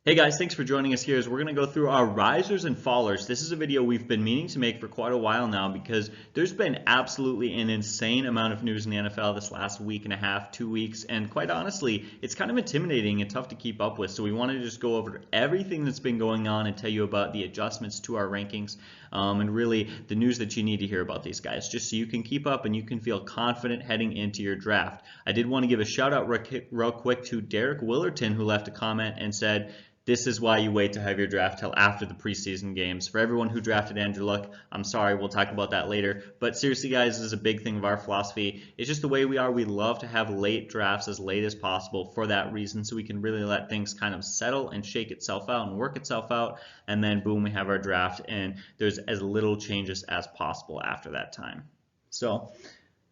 Hey guys, thanks for joining us here as we're going to go through our risers and fallers. This is a video we've been meaning to make for quite a while now because there's been absolutely an insane amount of news in the NFL this last week and a half, 2 weeks, and quite honestly, it's kind of intimidating and tough to keep up with. So we wanted to just go over everything that's been going on and tell you about the adjustments to our rankings and really the news that you need to hear about these guys, just so you can keep up and you can feel confident heading into your draft. I did want to give a shout out real quick to Derek Willerton, who left a comment and said, "This is why you wait to have your draft till after the preseason games." For everyone who drafted Andrew Luck, I'm sorry, we'll talk about that later. But seriously, guys, this is a big thing of our philosophy. It's just the way we are. We love to have late drafts as late as possible for that reason, so we can really let things kind of settle and shake itself out and work itself out. And then, boom, we have our draft, and there's as little changes as possible after that time. So,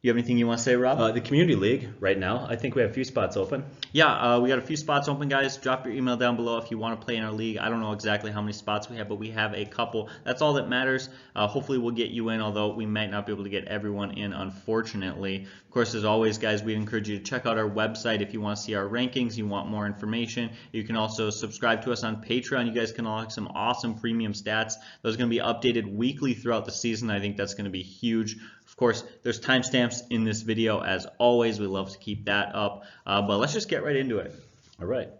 you have anything you want to say, Rob? The community league right now, I think we have a few spots open. Yeah, we got a few spots open, guys. Drop your email down below if you want to play in our league. I don't know exactly how many spots we have, but we have a couple. That's all that matters. Hopefully we'll get you in, although we might not be able to get everyone in, unfortunately. Of course, as always, guys, we'd encourage you to check out our website if you want to see our rankings, you want more information. You can also subscribe to us on Patreon. You guys can unlock some awesome premium stats. Those are going to be updated weekly throughout the season. I think that's going to be huge. Of course, there's timestamps in this video as always. We love to keep that up, but let's just get right into it. All right.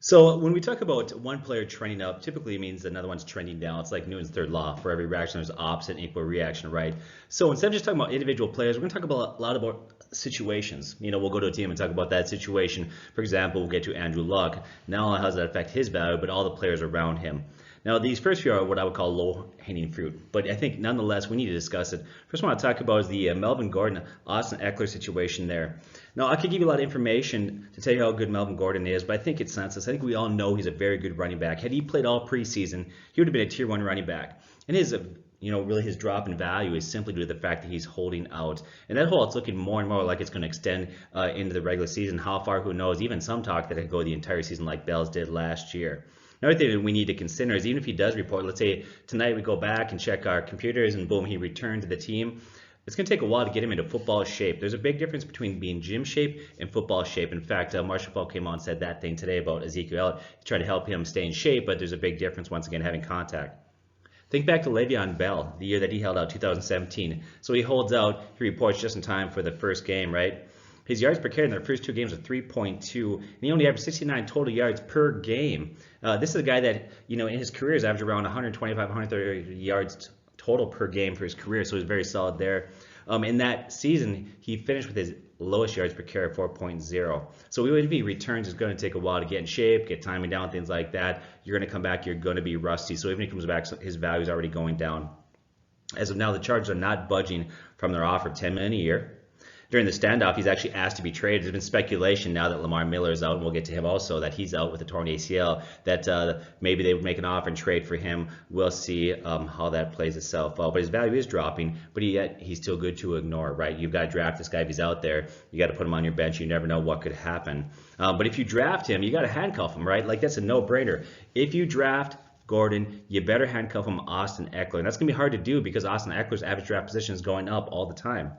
So when we talk about one player trending up, typically it means another one's trending down. It's like Newton's third law. For every reaction, there's opposite and equal reaction, right? So instead of just talking about individual players, we're going to talk about a lot about situations. You know, we'll go to a team and talk about that situation. For example, we'll get to Andrew Luck. Not only how does that affect his value, but all the players around him. Now, these first few are what I would call low-hanging fruit, but I think nonetheless we need to discuss it. First one I want to talk about is the Melvin Gordon, Austin Ekeler situation there. Now, I could give you a lot of information to tell you how good Melvin Gordon is, but I think it's senseless. I think we all know he's a very good running back. Had he played all preseason, he would have been a tier 1 running back. And his really his drop in value is simply due to the fact that he's holding out. And that hole, it's looking more and more like it's going to extend into the regular season. How far, who knows? Even some talk that it could go the entire season like Bell's did last year. Another thing that we need to consider is even if he does report, let's say tonight we go back and check our computers and boom, he returned to the team. It's going to take a while to get him into football shape. There's a big difference between being gym shape and football shape. In fact, Marshall Falk came on and said that thing today about Ezekiel Elliott. He tried to help him stay in shape, but there's a big difference once again having contact. Think back to Le'Veon Bell, the year that he held out, 2017. So he holds out, he reports just in time for the first game, right? His yards per carry in their first 2 games are 3.2, and he only averaged 69 total yards per game. This is a guy that, in his career has averaged around 125, 130 yards total per game for his career, so he's very solid there. In that season, he finished with his lowest yards per carry, 4.0. So even if he returns, it's going to take a while to get in shape, get timing down, things like that. You're going to come back, you're going to be rusty. So even if he comes back, his value is already going down. As of now, the Chargers are not budging from their offer of $10 million a year. During the standoff, he's actually asked to be traded. There's been speculation now that Lamar Miller is out, and we'll get to him also, that he's out with a torn ACL, that maybe they would make an offer and trade for him. We'll see how that plays itself out. But his value is dropping, but he's still good to ignore, right? You've got to draft this guy if he's out there. You got to put him on your bench. You never know what could happen. But if you draft him, you got to handcuff him, right? Like, that's a no-brainer. If you draft Gordon, you better handcuff him Austin Ekeler. And that's going to be hard to do because Austin Ekeler's average draft position is going up all the time.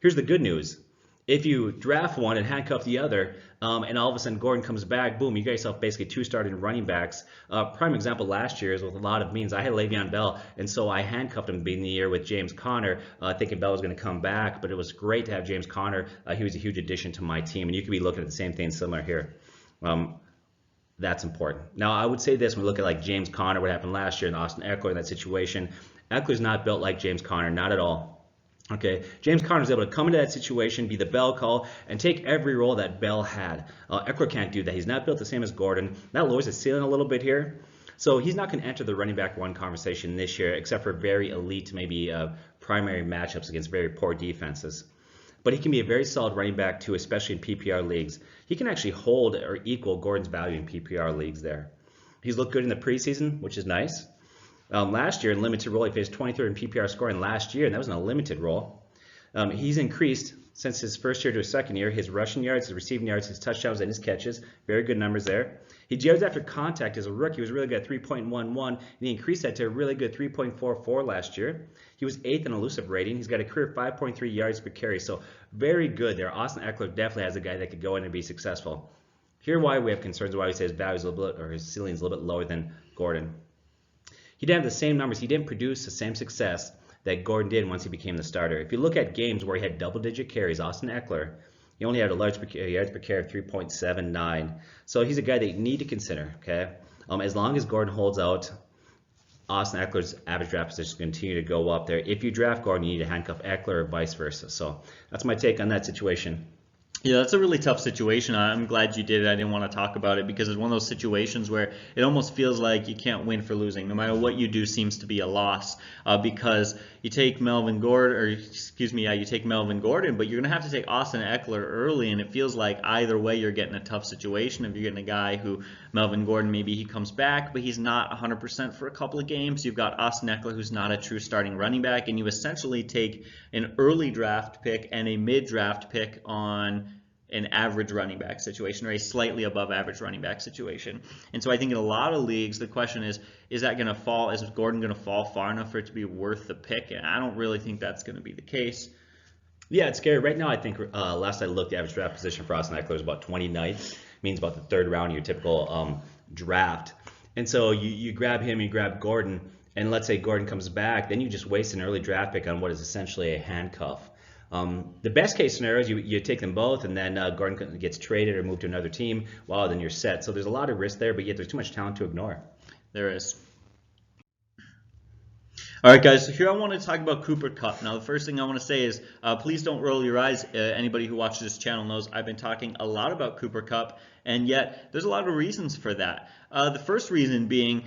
Here's the good news. If you draft one and handcuff the other, and all of a sudden Gordon comes back, boom, you got yourself basically 2 starting running backs. Prime example last year is with a lot of means. I had Le'Veon Bell, and so I handcuffed him beginning the year with James Conner, thinking Bell was going to come back, but it was great to have James Conner. He was a huge addition to my team, and you could be looking at the same thing similar here. That's important. Now, I would say this when we look at like James Conner, what happened last year, and Austin Ekeler in that situation. Ekeler's not built like James Conner, not at all. Okay, James Conner is able to come into that situation, be the bell call, and take every role that Bell had. Ekeler can't do that. He's not built the same as Gordon. That lowers his ceiling a little bit here. So he's not going to enter the running back 1 conversation this year, except for very elite, maybe primary matchups against very poor defenses. But he can be a very solid running back too, especially in PPR leagues. He can actually hold or equal Gordon's value in PPR leagues there. He's looked good in the preseason, which is nice. Last year in limited role, he finished 23rd in PPR scoring last year, and that was in a limited role. He's increased since his first year to his second year, his rushing yards, his receiving yards, his touchdowns, and his catches. Very good numbers there. His yards after contact as a rookie was really good at 3.11, and he increased that to a really good 3.44 last year. He was 8th in elusive rating. He's got a career 5.3 yards per carry, so very good there. Austin Ekeler definitely has a guy that could go in and be successful. Here why we have concerns, why we say his value is a little bit, or his ceiling is a little bit lower than Gordon. He didn't have the same numbers. He didn't produce the same success that Gordon did once he became the starter. If you look at games where he had double-digit carries, Austin Ekeler, he only had a yards per carry of 3.79. So he's a guy that you need to consider, okay? As long as Gordon holds out, Austin Eckler's average draft position is going to continue to go up there. If you draft Gordon, you need to handcuff Ekeler or vice versa. So that's my take on that situation. Yeah, that's a really tough situation. I'm glad you did it. I didn't want to talk about it because it's one of those situations where it almost feels like you can't win for losing. No matter what you do seems to be a loss because you take Melvin Gordon, you take Melvin Gordon, but you're going to have to take Austin Ekeler early, and it feels like either way you're getting a tough situation. If you're getting a guy who, Melvin Gordon, maybe he comes back, but he's not 100% for a couple of games. You've got Austin Ekeler, who's not a true starting running back, and you essentially take an early draft pick and a mid-draft pick on an average running back situation or a slightly above average running back situation. And so I think in a lot of leagues, the question is that going to fall? Is Gordon going to fall far enough for it to be worth the pick? And I don't really think that's going to be the case. Yeah, it's scary. Right now, I think last I looked, the average draft position for Austin Ekeler was about 29th, means about the third round of your typical draft. And so you grab him, you grab Gordon, and let's say Gordon comes back, then you just waste an early draft pick on what is essentially a handcuff. The best case scenario is you take them both, and then Gordon gets traded or moved to another team. Wow, then you're set. So there's a lot of risk there, but yet there's too much talent to ignore. There is. All right, guys, so here I want to talk about Cooper Kupp. Now, the first thing I want to say is please don't roll your eyes. Anybody who watches this channel knows I've been talking a lot about Cooper Kupp, and yet there's a lot of reasons for that. The first reason being,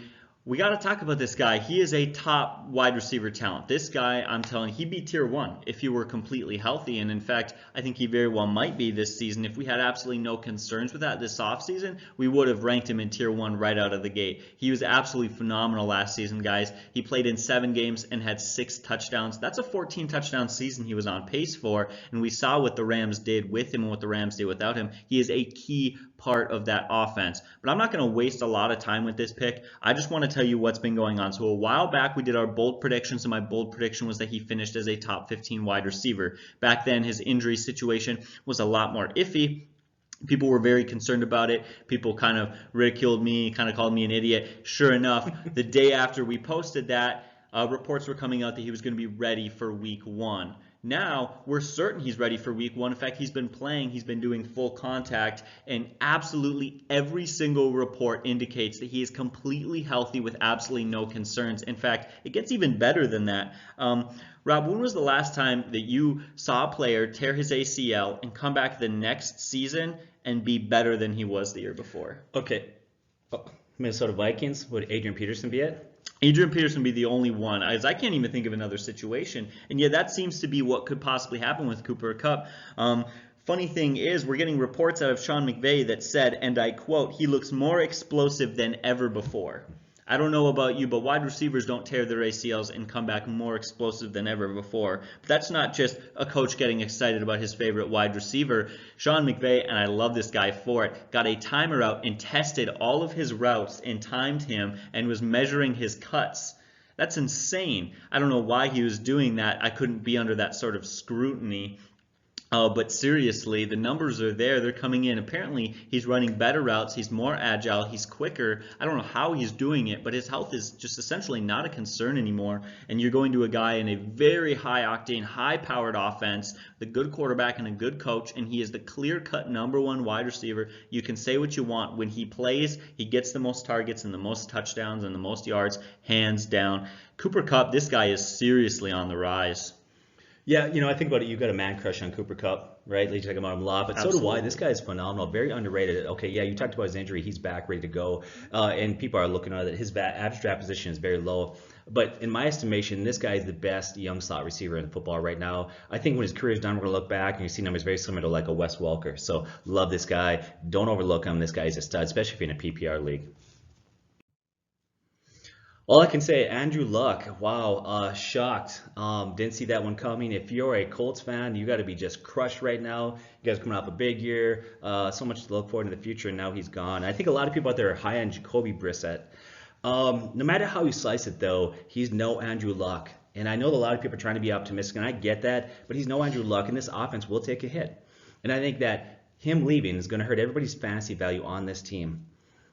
we got to talk about this guy. He is a top wide receiver talent. This guy, I'm telling you, he'd be tier 1 if he were completely healthy. And in fact, I think he very well might be this season. If we had absolutely no concerns with that this offseason, we would have ranked him in tier 1 right out of the gate. He was absolutely phenomenal last season, guys. He played in 7 games and had 6 touchdowns. That's a 14 touchdown season he was on pace for. And we saw what the Rams did with him and what the Rams did without him. He is a key part of that offense. But I'm not going to waste a lot of time with this pick. I just want to tell you what's been going on. So a while back we did our bold predictions, and my bold prediction was that he finished as a top 15 wide receiver. Back then his injury situation was a lot more iffy. People were very concerned about it. People kind of ridiculed me, kind of called me an idiot. Sure enough, the day after we posted that, reports were coming out that he was going to be ready for week 1. Now, we're certain he's ready for week 1. In fact, he's been playing, he's been doing full contact, and absolutely every single report indicates that he is completely healthy with absolutely no concerns. In fact, it gets even better than that. Rob, when was the last time that you saw a player tear his ACL and come back the next season and be better than he was the year before? Okay. Minnesota Vikings, would Adrian Peterson be it? Adrian Peterson would be the only one, as I can't even think of another situation, and yet that seems to be what could possibly happen with Cooper Kupp. Funny thing is, we're getting reports out of Sean McVay that said, and I quote, "He looks more explosive than ever before." I don't know about you, but wide receivers don't tear their ACLs and come back more explosive than ever before. But that's not just a coach getting excited about his favorite wide receiver. Sean McVay, and I love this guy for it, got a timer out and tested all of his routes and timed him and was measuring his cuts. That's insane. I don't know why he was doing that. I couldn't be under that sort of scrutiny. But seriously, the numbers are there. They're coming in. Apparently, he's running better routes. He's more agile. He's quicker. I don't know how he's doing it, but his health is just essentially not a concern anymore. And you're going to a guy in a very high-octane, high-powered offense, the good quarterback and a good coach, and he is the clear-cut #1 wide receiver. You can say what you want. When he plays, he gets the most targets and the most touchdowns and the most yards, hands down. Cooper Kupp, this guy is seriously on the rise. Yeah, I think about it. You've got a man crush on Cooper Kupp, right? You talk about him a lot, but Absolutely. So do I. This guy is phenomenal, very underrated. Okay, yeah, you talked about his injury. He's back, ready to go. And people are looking at it. His average draft position is very low. But in my estimation, this guy is the best young slot receiver in football right now. I think when his career is done, we're going to look back and you see numbers very similar to like a Wes Welker. So love this guy. Don't overlook him. This guy is a stud, especially if you're in a PPR league. All I can say, Andrew Luck, wow, shocked. Didn't see that one coming. If you're a Colts fan, you got to be just crushed right now. You guys are coming off a big year, so much to look forward in the future, and now he's gone. I think a lot of people out there are high on Jacoby Brissett. No matter how you slice it, though, he's no Andrew Luck. And I know that a lot of people are trying to be optimistic, and I get that, but he's no Andrew Luck, and this offense will take a hit. And I think that him leaving is going to hurt everybody's fantasy value on this team.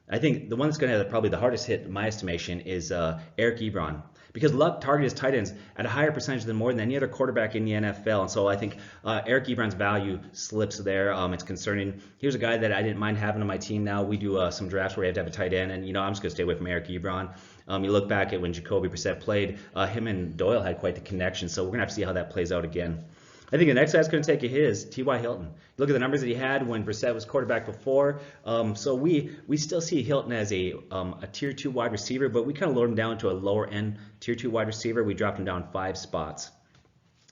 I think the one that's going to have probably the hardest hit, in my estimation, is Eric Ebron. Because Luck targeted his tight ends at a higher percentage than more than any other quarterback in the NFL. And so I think Eric Ebron's value slips there. It's concerning. Here's a guy that I didn't mind having on my team now. We do some drafts where we have to have a tight end. And, I'm just going to stay away from Eric Ebron. You look back at when Jacoby Brissett played, him and Doyle had quite the connection. So we're going to have to see how that plays out again. I think the next guy that's going to take a hit is T.Y. Hilton. Look at the numbers that he had when Brissett was quarterback before. So we still see Hilton as a Tier 2 wide receiver, but we kind of lowered him down to a lower-end Tier 2 wide receiver. We dropped him down 5 spots.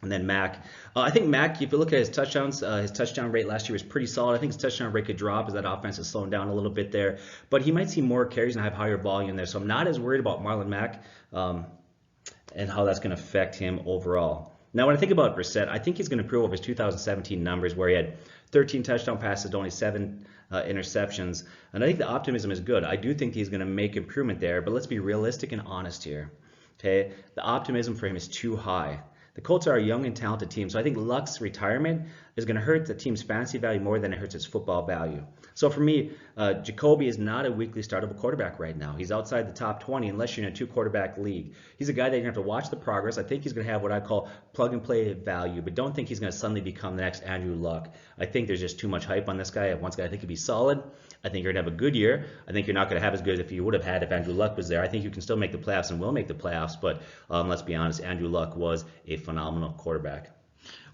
And then Mack. I think Mack, if you look at his touchdowns, his touchdown rate last year was pretty solid. I think his touchdown rate could drop as that offense is slowing down a little bit there. But he might see more carries and have higher volume there. So I'm not as worried about Marlon Mack and how that's going to affect him overall. Now, when I think about Brissett, I think he's going to improve over his 2017 numbers where he had 13 touchdown passes, only 7 interceptions. And I think the optimism is good. I do think he's going to make improvement there, but let's be realistic and honest here. Okay, the optimism for him is too high. The Colts are a young and talented team, so I think Luck's retirement is going to hurt the team's fantasy value more than it hurts its football value. So for me, Jacoby is not a weekly startable quarterback right now. He's outside the top 20 unless you're in a 2-quarterback league. He's a guy that you're going to have to watch the progress. I think he's going to have what I call plug-and-play value, but don't think he's going to suddenly become the next Andrew Luck. I think there's just too much hype on this guy. Once guy I think he'd be solid. I think you're going to have a good year. I think you're not going to have as good as if you would have had if Andrew Luck was there. I think you can still make the playoffs and will make the playoffs, but let's be honest, Andrew Luck was a phenomenal quarterback.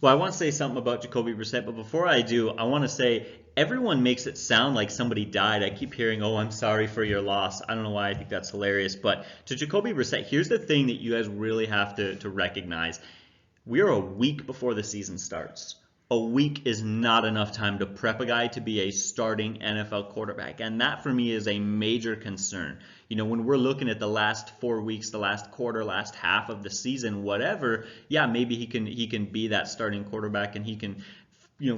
Well, I want to say something about Jacoby Brissett, but before I do, I want to say everyone makes it sound like somebody died. I keep hearing, oh, I'm sorry for your loss. I don't know why I think that's hilarious. But to Jacoby Brissett, here's the thing that you guys really have to recognize. We are a week before the season starts. A week is not enough time to prep a guy to be a starting NFL quarterback. And that for me is a major concern. When we're looking at the last 4 weeks, the last quarter, last half of the season, whatever, yeah, maybe he can be that starting quarterback and he can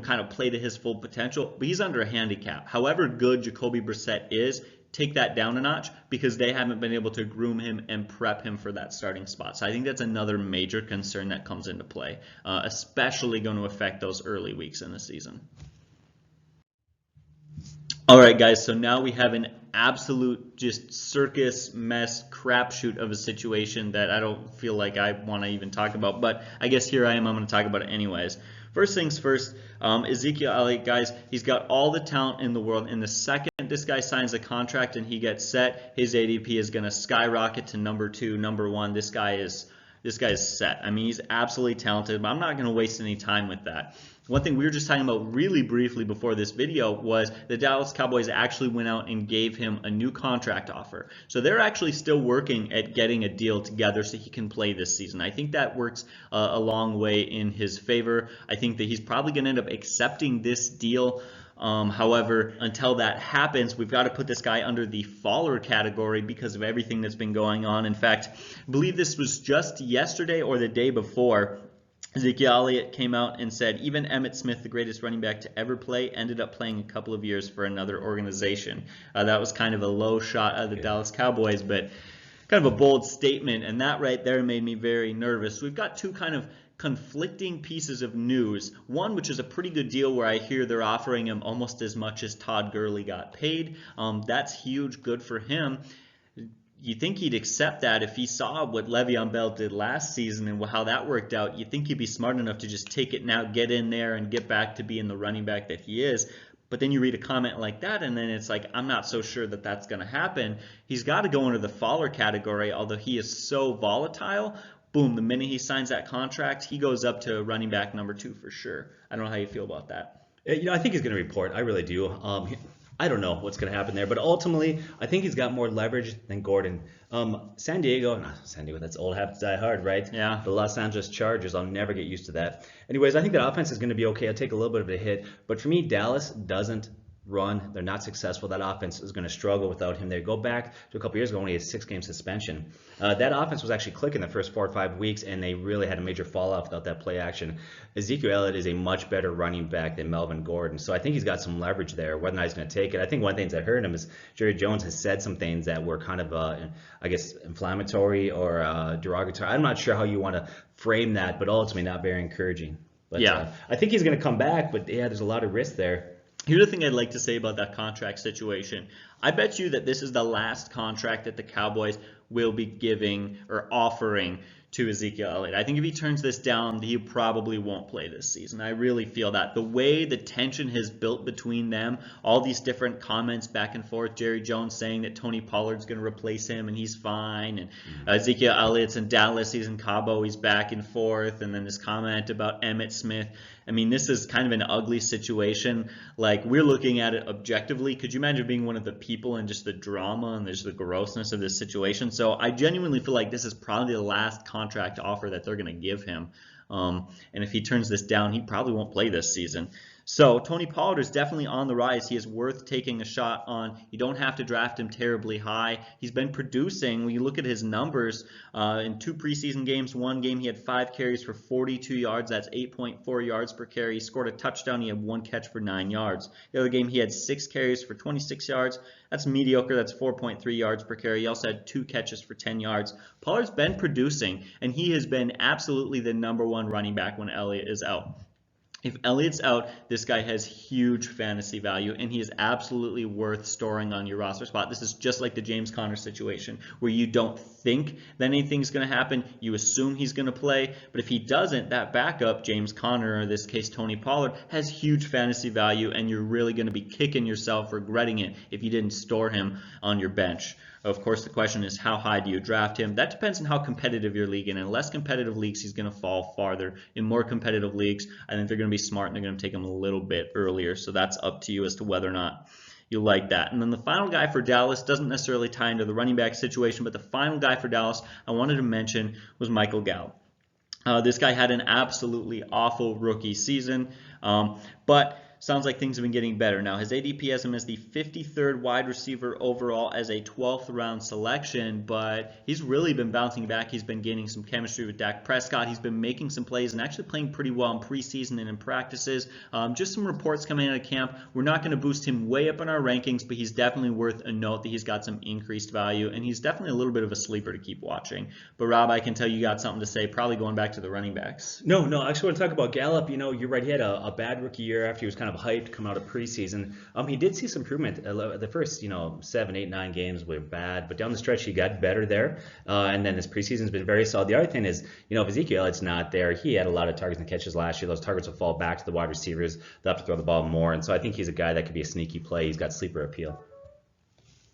kind of play to his full potential, but he's under a handicap. However good Jacoby Brissett is, take that down a notch because they haven't been able to groom him and prep him for that starting spot. So I think that's another major concern that comes into play, especially going to affect those early weeks in the season. All right, guys, so now we have an absolute just circus mess crapshoot of a situation that I don't feel like I want to even talk about, but I guess here I am, I'm going to talk about it anyways. First things first, Ezekiel Elliott, guys, he's got all the talent in the world. In the second this guy signs a contract and he gets set, his ADP is going to skyrocket to number 2, number 1. This guy is set. I mean, he's absolutely talented, but I'm not going to waste any time with that. One thing we were just talking about really briefly before this video was the Dallas Cowboys actually went out and gave him a new contract offer. So they're actually still working at getting a deal together so he can play this season. I think that works a long way in his favor. I think that he's probably going to end up accepting this deal. However, until that happens, we've got to put this guy under the faller category because of everything that's been going on. In fact, I believe this was just yesterday or the day before, Ezekiel Elliott came out and said even Emmitt Smith, the greatest running back to ever play, ended up playing a couple of years for another organization. That was kind of a low shot of the Dallas Cowboys, but kind of a bold statement, and that right there made me very nervous. We've got two kind of conflicting pieces of news. One, which is a pretty good deal where I hear they're offering him almost as much as Todd Gurley got paid. That's huge, good for him. You think he'd accept that if he saw what Le'Veon Bell did last season and how that worked out. You think he'd be smart enough to just take it now, get in there, and get back to being the running back that he is. But then you read a comment like that, and then it's like, I'm not so sure that that's going to happen. He's got to go into the faller category, although he is so volatile. Boom, the minute he signs that contract, he goes up to running back number 2 for sure. I don't know how you feel about that. I think he's going to report. I really do. I don't know what's going to happen there, but ultimately, I think he's got more leverage than Gordon. San Diego, that's old habits die hard, right? Yeah. The Los Angeles Chargers, I'll never get used to that. Anyways, I think that offense is going to be okay. I'll take a little bit of a hit, but for me, Dallas doesn't run. They're not successful. That offense is going to struggle without him. They go back to a couple years ago when he had a 6-game suspension. That offense was actually clicking the first 4 or 5 weeks, and they really had a major fallout without that play action. Ezekiel Elliott is a much better running back than Melvin Gordon, so I think he's got some leverage there. Whether or not he's going to take it, I think one of the things that hurt him is Jerry Jones has said some things that were kind of, I guess, inflammatory or derogatory. I'm not sure how you want to frame that, but ultimately not very encouraging. But, yeah. I think he's going to come back, but yeah, there's a lot of risk there. Here's the thing I'd like to say about that contract situation. I bet you that this is the last contract that the Cowboys will be giving or offering to Ezekiel Elliott. I think if he turns this down, he probably won't play this season. I really feel that. The way the tension has built between them, all these different comments back and forth, Jerry Jones saying that Tony Pollard's going to replace him and he's fine, and Ezekiel Elliott's in Dallas, he's in Cabo, he's back and forth, and then this comment about Emmitt Smith. I mean, this is kind of an ugly situation. Like, we're looking at it objectively. Could you imagine being one of the people and just the drama and just the grossness of this situation? So I genuinely feel like this is probably the last contract offer that they're going to give him. And if he turns this down, he probably won't play this season. So Tony Pollard is definitely on the rise. He is worth taking a shot on. You don't have to draft him terribly high. He's been producing. When you look at his numbers, in 2 preseason games, one game he had 5 carries for 42 yards. That's 8.4 yards per carry. He scored a touchdown. He had 1 catch for 9 yards. The other game he had 6 carries for 26 yards. That's mediocre. That's 4.3 yards per carry. He also had 2 catches for 10 yards. Pollard's been producing, and he has been absolutely the #1 running back when Elliott is out. If Elliott's out, this guy has huge fantasy value, and he is absolutely worth storing on your roster spot. This is just like the James Conner situation, where you don't think that anything's going to happen. You assume he's going to play, but if he doesn't, that backup, James Conner, or in this case Tony Pollard, has huge fantasy value, and you're really going to be kicking yourself, regretting it, if you didn't store him on your bench. Of course, the question is, how high do you draft him? That depends on how competitive your league is. In less competitive leagues, he's going to fall farther. In more competitive leagues, I think they're going to be smart and they're going to take him a little bit earlier. So that's up to you as to whether or not you like that. And then the final guy for Dallas doesn't necessarily tie into the running back situation, but the final guy for Dallas I wanted to mention was Michael Gallup. This guy had an absolutely awful rookie season, but sounds like things have been getting better. Now, his ADP has him as the 53rd wide receiver overall as a 12th round selection, but he's really been bouncing back. He's been gaining some chemistry with Dak Prescott. He's been making some plays and actually playing pretty well in preseason and in practices. Just some reports coming out of camp. We're not going to boost him way up in our rankings, but he's definitely worth a note that he's got some increased value, and he's definitely a little bit of a sleeper to keep watching. But Rob, I can tell you got something to say, probably going back to the running backs. No, I actually want to talk about Gallup. You're right. He had a bad rookie year after he was kind of hyped coming out of preseason. He did see some improvement. The first, 7, 8, 9 games were bad, but down the stretch he got better there. And then his preseason's been very solid. The other thing is, if Ezekiel Elliott's not there, he had a lot of targets and catches last year. Those targets will fall back to the wide receivers. They'll have to throw the ball more. And so I think he's a guy that could be a sneaky play. He's got sleeper appeal.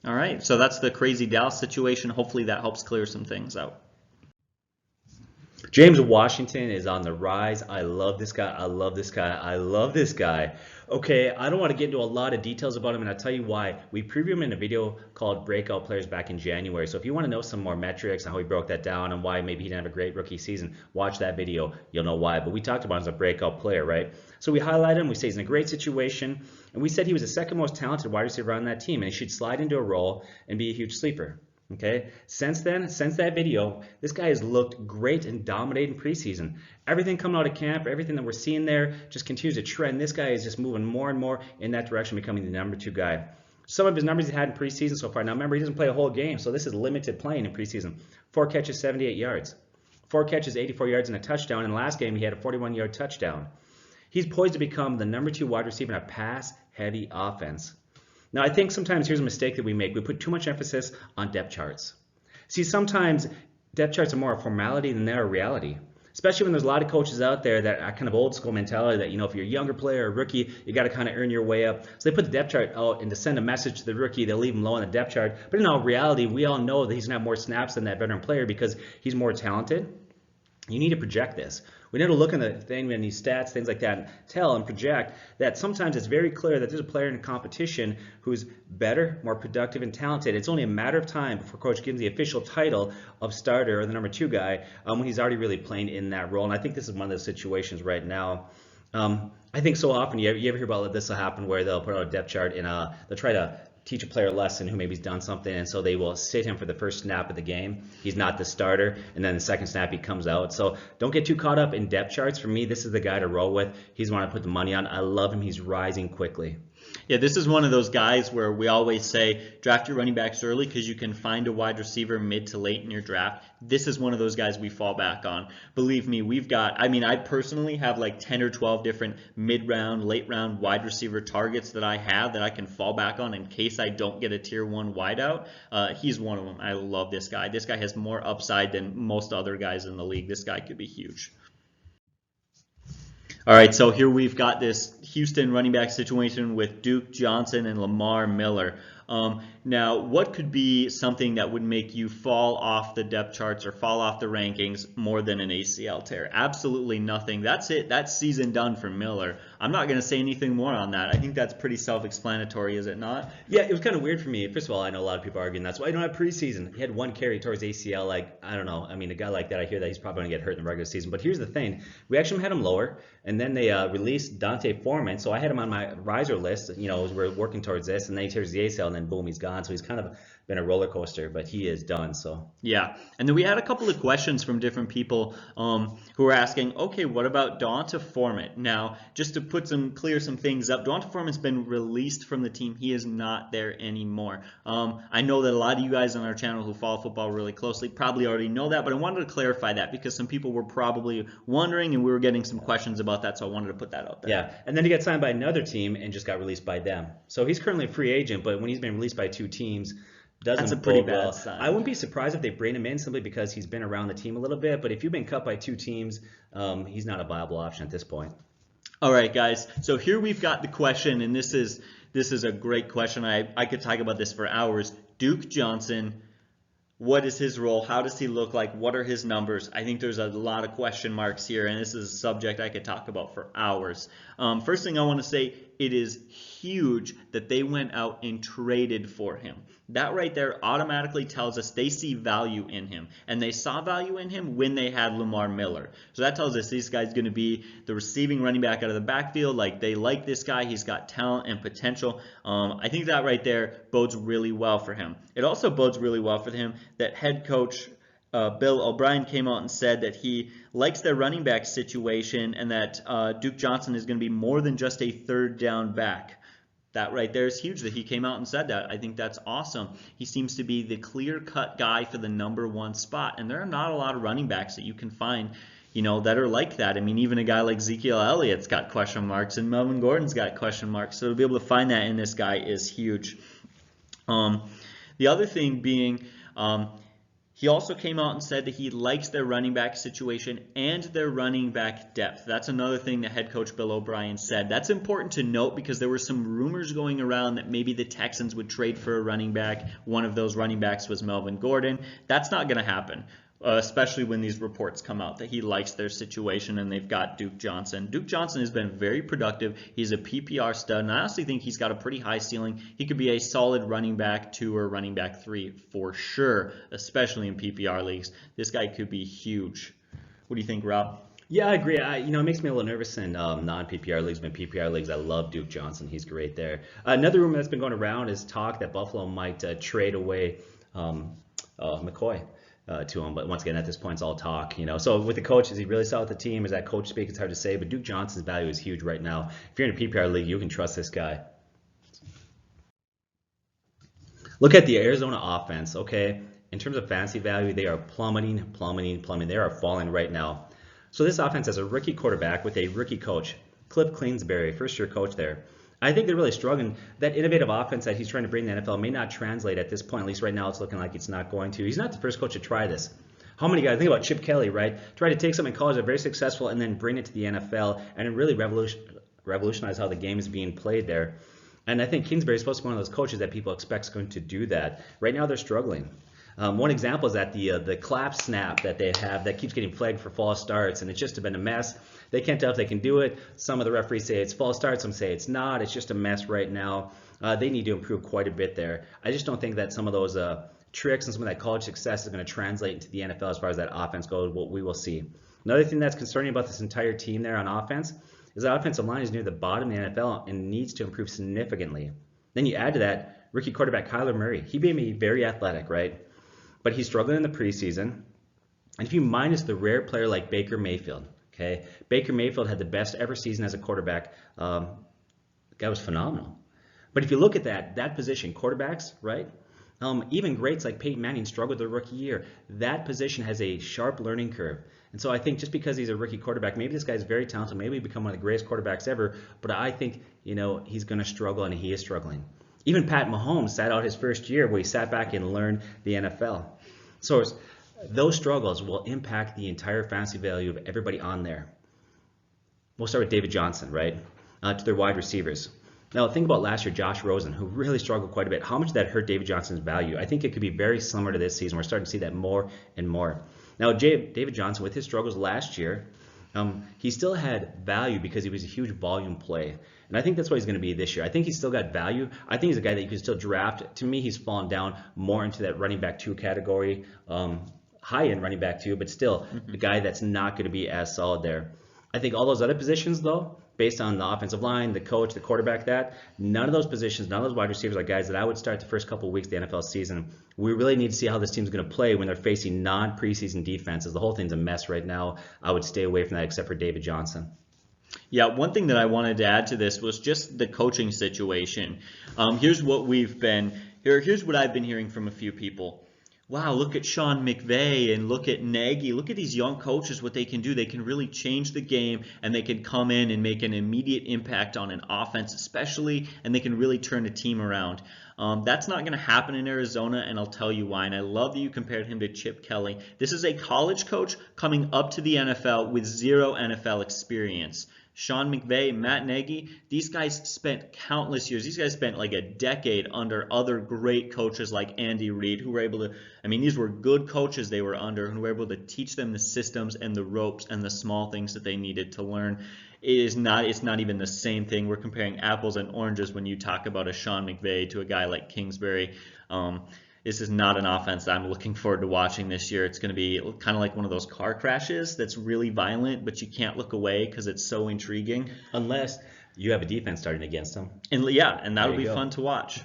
All right, so that's the crazy Dallas situation. Hopefully that helps clear some things out. James Washington is on the rise. I love this guy. I love this guy. I love this guy. Okay, I don't want to get into a lot of details about him, and I'll tell you why. We previewed him in a video called Breakout Players back in January. So if you want to know some more metrics and how he broke that down and why maybe he didn't have a great rookie season, watch that video. You'll know why. But we talked about him as a breakout player, right? So we highlighted him. We say he's in a great situation. And we said he was the second most talented wide receiver on that team, and he should slide into a role and be a huge sleeper. Okay, since that video, this guy has looked great and dominating preseason. Everything coming out of camp, everything that we're seeing there just continues to trend. This guy is just moving more and more in that direction, becoming the number 2 guy. Some of his numbers he had in preseason so far. Now remember, he doesn't play a whole game, so this is limited playing in preseason. 4 catches, 78 yards. 4 catches, 84 yards and a touchdown. In the last game, he had a 41-yard touchdown. He's poised to become the number 2 wide receiver in a pass-heavy offense. Now, I think sometimes here's a mistake that we make. We put too much emphasis on depth charts. See, sometimes depth charts are more a formality than they're a reality, especially when there's a lot of coaches out there that are kind of old school mentality that, if you're a younger player or a rookie, you got to kind of earn your way up. So they put the depth chart out, and to send a message to the rookie, they'll leave him low on the depth chart. But in all reality, we all know that he's going to have more snaps than that veteran player because he's more talented. You need to project this. We need to look in the thing and these stats, things like that, and tell and project that sometimes it's very clear that there's a player in competition who's better, more productive, and talented. It's only a matter of time before coach gives the official title of starter or the number 2 guy when he's already really playing in that role. And I think this is one of those situations right now. I think so often you ever hear about this will happen where they'll put out a depth chart and they'll try to teach a player a lesson who maybe has done something, and so they will sit him for the first snap of the game. He's not the starter, and then the second snap he comes out. So don't get too caught up in depth charts. For me, this is the guy to roll with. He's the one I put the money on. I love him. He's rising quickly. Yeah, this is one of those guys where we always say draft your running backs early because you can find a wide receiver mid to late in your draft. This is one of those guys we fall back on. Believe me, I personally have like 10 or 12 different mid-round, late-round wide receiver targets that I have that I can fall back on in case I don't get a tier 1 wideout. He's one of them. I love this guy. This guy has more upside than most other guys in the league. This guy could be huge. All right, so here we've got this Houston running back situation with Duke Johnson and Lamar Miller. Now, what could be something that would make you fall off the depth charts or fall off the rankings more than an ACL tear? Absolutely nothing. That's it. That's season done for Miller. I'm not going to say anything more on that. I think that's pretty self-explanatory, is it not? Yeah, it was kind of weird for me. First of all, I know a lot of people arguing that's why I don't have preseason. He had 1 carry towards ACL. I don't know. I mean, a guy like that, I hear that he's probably going to get hurt in the regular season. But here's the thing. We actually had him lower, and then they released Dante Foreman. So I had him on my riser list, as we're working towards this, and then he tears the ACL, and then boom, he's gone. So he's kind of been a roller coaster, but he is done. So yeah, and then we had a couple of questions from different people who were asking, okay, what about Dante Foreman? Now, just to clear some things up, Dante Foreman's been released from the team. He is not there anymore. I know that a lot of you guys on our channel who follow football really closely probably already know that, but I wanted to clarify that because some people were probably wondering, and we were getting some questions about that, so I wanted to put that out there. Yeah, and then he got signed by another team and just got released by them. So he's currently a free agent, but when he's been released by 2 teams, that's a pretty bad sign. I wouldn't be surprised if they bring him in simply because he's been around the team a little bit, but if you've been cut by 2 teams, he's not a viable option at this point. All right, guys. So here we've got the question, and this is a great question. I could talk about this for hours. Duke Johnson, what is his role? How does he look like? What are his numbers? I think there's a lot of question marks here, and this is a subject I could talk about for hours. First thing I want to say, it is huge that they went out and traded for him. That right there automatically tells us they see value in him, and they saw value in him when they had Lamar Miller. So that tells us this guy's going to be the receiving running back out of the backfield. Like, they like this guy. He's got talent and potential. I think that right there bodes really well for him. It also bodes really well for him that head coach Bill O'Brien came out and said that he likes their running back situation and that Duke Johnson is going to be more than just a third down back. That right there is huge that he came out and said that. I think that's awesome. He seems to be the clear-cut guy for the number 1 spot, and there are not a lot of running backs that you can find, that are like that. I mean, even a guy like Ezekiel Elliott's got question marks, and Melvin Gordon's got question marks. So to be able to find that in this guy is huge. The other thing being, he also came out and said that he likes their running back situation and their running back depth. That's another thing that head coach Bill O'Brien said. That's important to note because there were some rumors going around that maybe the Texans would trade for a running back. One of those running backs was Melvin Gordon. That's not going to happen. Especially when these reports come out that he likes their situation and they've got Duke Johnson. Duke Johnson has been very productive. He's a PPR stud, and I honestly think he's got a pretty high ceiling. He could be a solid running back 2 or running back 3 for sure, especially in PPR leagues. This guy could be huge. What do you think, Rob? Yeah, I agree. It makes me a little nervous in non-PPR leagues, but in PPR leagues, I love Duke Johnson. He's great there. Another rumor that's been going around is talk that Buffalo might trade away McCoy to him, but once again, at this point, it's all talk. So with the coach, is he really solid with the team? Is that coach speak? It's hard to say, but Duke Johnson's value is huge right now. If you're in a PPR league, you can trust this guy. Look at the Arizona offense, okay? In terms of fantasy value, they are plummeting. They are falling right now. So this offense has a rookie quarterback with a rookie coach, Cliff Kingsbury, first-year coach there. I think they're really struggling. That innovative offense that he's trying to bring in the NFL may not translate at this point. At least right now, it's looking like it's not going to. He's not the first coach to try this. How many guys, think about Chip Kelly, right? Tried to take something in college that very successful and then bring it to the NFL and really revolutionize how the game is being played there. And I think Kingsbury is supposed to be one of those coaches that people expect is going to do that. Right now, they're struggling. One example is that the clap snap that they have that keeps getting flagged for false starts, and it's just been a mess. They can't tell if they can do it. Some of the referees say it's false start, some say it's not. It's just a mess right now. They need to improve quite a bit there. I just don't think that some of those tricks and some of that college success is going to translate into the NFL as far as that offense goes. What we will see. Another thing that's concerning about this entire team there on offense is the offensive line is near the bottom of the NFL and needs to improve significantly. Then you add to that rookie quarterback Kyler Murray. He may be very athletic, right? But he's struggling in the preseason. And if you minus the rare player like Baker Mayfield, okay? Baker Mayfield had the best ever season as a quarterback. The guy was phenomenal. But if you look at that position, quarterbacks, right? Even greats like Peyton Manning struggled their rookie year. That position has a sharp learning curve. And so I think just because he's a rookie quarterback, maybe this guy's very talented, maybe he become one of the greatest quarterbacks ever, but I think, he's going to struggle, and he is struggling. Even Pat Mahomes sat out his first year where he sat back and learned the NFL. So those struggles will impact the entire fantasy value of everybody on there. We'll start with David Johnson, right? To their wide receivers. Now, think about last year, Josh Rosen, who really struggled quite a bit. How much did that hurt David Johnson's value? I think it could be very similar to this season. We're starting to see that more and more. Now, David Johnson, with his struggles last year, he still had value because he was a huge volume play. And I think that's what he's going to be this year. I think he's still got value. I think he's a guy that you can still draft. To me, he's fallen down more into that running back 2 category, high-end running back 2, but still a guy that's not going to be as solid there. I think all those other positions, though, based on the offensive line, the coach, the quarterback, none of those positions, none of those wide receivers are guys that I would start the first couple of weeks of the NFL season. We really need to see how this team's going to play when they're facing non-preseason defenses. The whole thing's a mess right now. I would stay away from that except for David Johnson. Yeah, one thing that I wanted to add to this was just the coaching situation. Here's what I've been hearing from a few people. Wow, look at Sean McVay and look at Nagy. Look at these young coaches, what they can do. They can really change the game, and they can come in and make an immediate impact on an offense especially, and they can really turn a team around. That's not going to happen in Arizona, and I'll tell you why. And I love that you compared him to Chip Kelly. This is a college coach coming up to the NFL with 0 NFL experience. Sean McVay, Matt Nagy, these guys spent countless years. These guys spent like a decade under other great coaches like Andy Reid, who were able to, these were good coaches they were under, who were able to teach them the systems and the ropes and the small things that they needed to learn. It's not even the same thing. We're comparing apples and oranges when you talk about a Sean McVay to a guy like Kingsbury. This is not an offense that I'm looking forward to watching this year. It's going to be kind of like one of those car crashes that's really violent, but you can't look away because it's so intriguing. Unless you have a defense starting against them. And that'll be fun to watch.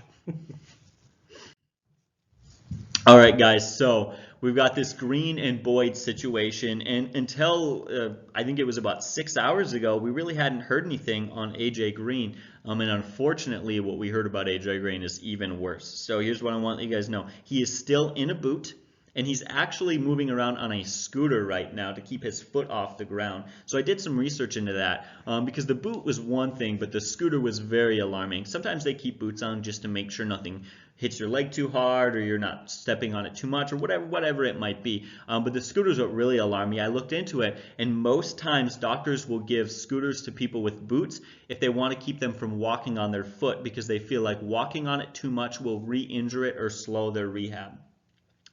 All right, guys, so we've got this Green and Boyd situation, and until I think it was about 6 hours ago, we really hadn't heard anything on AJ Green. And unfortunately, what we heard about AJ Green is even worse. So here's what I want you guys to know. He is still in a boot, and he's actually moving around on a scooter right now to keep his foot off the ground. So I did some research into that because the boot was one thing, but the scooter was very alarming. Sometimes they keep boots on just to make sure nothing hits your leg too hard or you're not stepping on it too much or whatever it might be. But the scooters what really alarmed me. I looked into it, and most times doctors will give scooters to people with boots if they want to keep them from walking on their foot because they feel like walking on it too much will re-injure it or slow their rehab.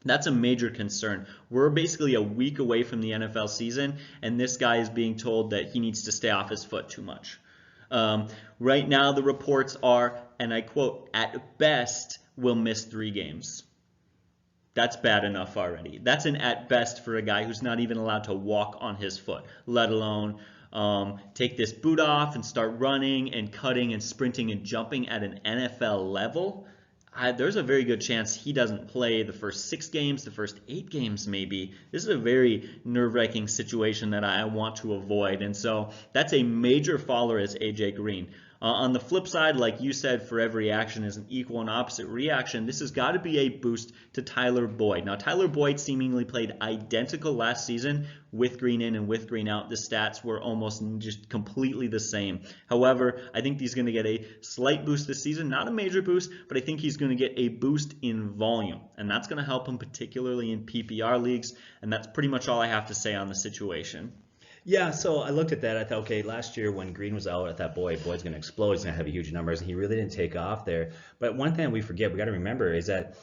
That's a major concern. We're basically a week away from the NFL season, and this guy is being told that he needs to stay off his foot too much. Right now, the reports are, and I quote, at best, will miss 3 games. That's bad enough already. That's an at best for a guy who's not even allowed to walk on his foot, let alone take this boot off and start running and cutting and sprinting and jumping at an NFL level. There's a very good chance he doesn't play the first 6 games, the first 8 games maybe. This is a very nerve-wracking situation that I want to avoid. And so that's a major faller as AJ Green. On the flip side, like you said, for every action is an equal and opposite reaction. This has got to be a boost to Tyler Boyd. Now, Tyler Boyd seemingly played identical last season with Green in and with Green out. The stats were almost just completely the same. However, I think he's going to get a slight boost this season. Not a major boost, but I think he's going to get a boost in volume. And that's going to help him particularly in PPR leagues. And that's pretty much all I have to say on the situation. Yeah, so I looked at that. I thought, okay, last year when Green was out, I thought, Boyd's going to explode. He's going to have huge numbers, and he really didn't take off there. But one thing we forget, we got to remember, is that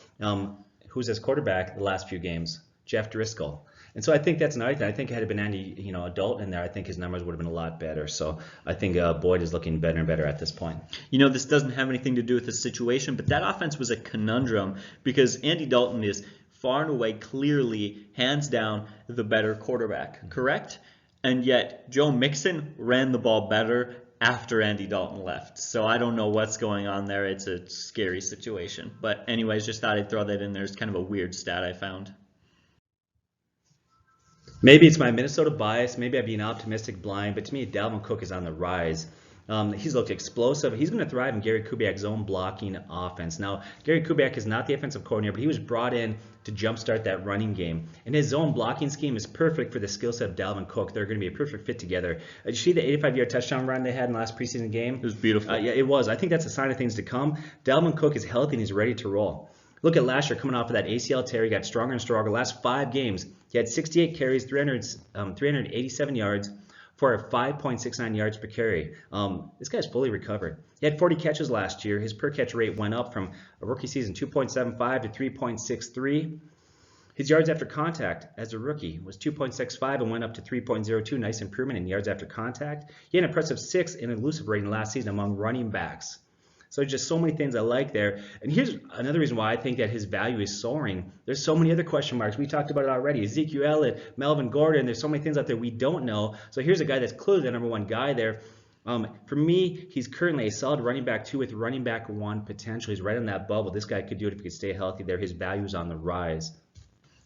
who's his quarterback the last few games? Jeff Driscoll. And so I think that's another thing. I think had it been Andy, Dalton in there, I think his numbers would have been a lot better. So I think Boyd is looking better and better at this point. This doesn't have anything to do with the situation, but that offense was a conundrum because Andy Dalton is far and away, clearly, hands down, the better quarterback, correct? And yet, Joe Mixon ran the ball better after Andy Dalton left. So I don't know what's going on there. It's a scary situation. But anyways, just thought I'd throw that in there. It's kind of a weird stat I found. Maybe it's my Minnesota bias. Maybe I'm being optimistic blind. But to me, Dalvin Cook is on the rise. He's looked explosive. He's going to thrive in Gary Kubiak's zone blocking offense. Now, Gary Kubiak is not the offensive coordinator, but he was brought in to jumpstart that running game. And his zone blocking scheme is perfect for the skill set of Dalvin Cook. They're going to be a perfect fit together. Did you see the 85-yard touchdown run they had in the last preseason game? It was beautiful. Yeah, it was. I think that's a sign of things to come. Dalvin Cook is healthy and he's ready to roll. Look at last year coming off of that ACL tear. He got stronger and stronger. Last 5 games, he had 68 carries, 387 yards for a 5.69 yards per carry. This guy's fully recovered. He had 40 catches last year. His per catch rate went up from a rookie season 2.75 to 3.63. His yards after contact as a rookie was 2.65 and went up to 3.02. Nice improvement in yards after contact. He had an impressive 6 in elusive rating last season among running backs. So just so many things I like there. And here's another reason why I think that his value is soaring. There's so many other question marks. We talked about it already. Ezekiel, Elliott, Melvin, Gord. There's so many things out there we don't know. So here's a guy that's clearly the number 1 guy there. For me, he's currently a solid running back 2 with running back 1 potential. He's right on that bubble. This guy could do it if he could stay healthy there. His value is on the rise.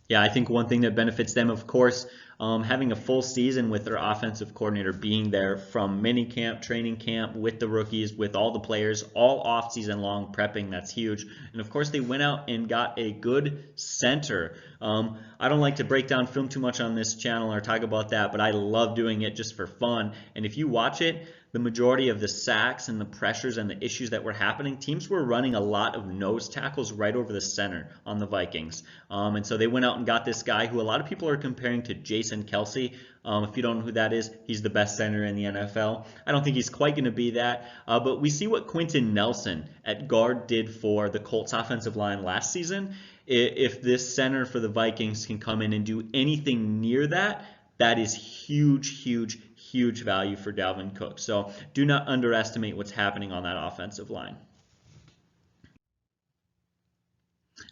Yeah, I think one thing that benefits them, of course, having a full season with their offensive coordinator being there from mini camp, training camp, with the rookies, with all the players, all off season long prepping. That's huge. And of course, they went out and got a good center. I don't like to break down film too much on this channel or talk about that, but I love doing it just for fun. And if you watch it, the majority of the sacks and the pressures and the issues that were happening, teams were running a lot of nose tackles right over the center on the Vikings. And so they went out and got this guy who a lot of people are comparing to Jason Kelce. If you don't know who that is, he's the best center in the NFL. I don't think he's quite going to be that. But we see what Quentin Nelson at guard did for the Colts offensive line last season. If this center for the Vikings can come in and do anything near that, that is huge, huge, huge value for Dalvin Cook. So do not underestimate what's happening on that offensive line.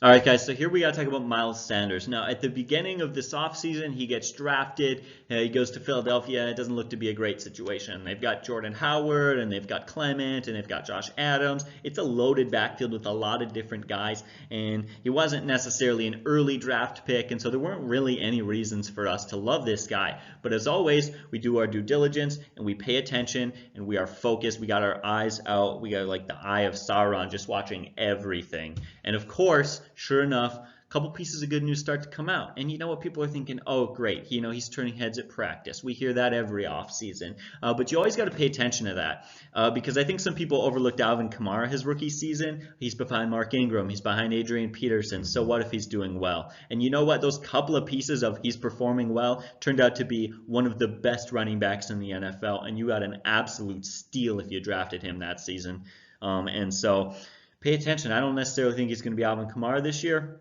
All right, guys, so here we got to talk about Miles Sanders. Now, at the beginning of this offseason, he gets drafted. He goes to Philadelphia. It doesn't look to be a great situation. They've got Jordan Howard, and they've got Clement, and they've got Josh Adams. It's a loaded backfield with a lot of different guys, and he wasn't necessarily an early draft pick, and so there weren't really any reasons for us to love this guy. But as always, we do our due diligence, and we pay attention, and we are focused. We got our eyes out. We got like the eye of Sauron just watching everything. And of course, sure enough, a couple pieces of good news start to come out. And you know what? People are thinking, oh, great, he's turning heads at practice. We hear that every offseason. But you always got to pay attention to that because I think some people overlooked Alvin Kamara his rookie season. He's behind Mark Ingram. He's behind Adrian Peterson. So what if he's doing well? And you know what? Those couple of pieces of he's performing well turned out to be one of the best running backs in the NFL. And you got an absolute steal if you drafted him that season. And so pay attention. I don't necessarily think he's going to be Alvin Kamara this year,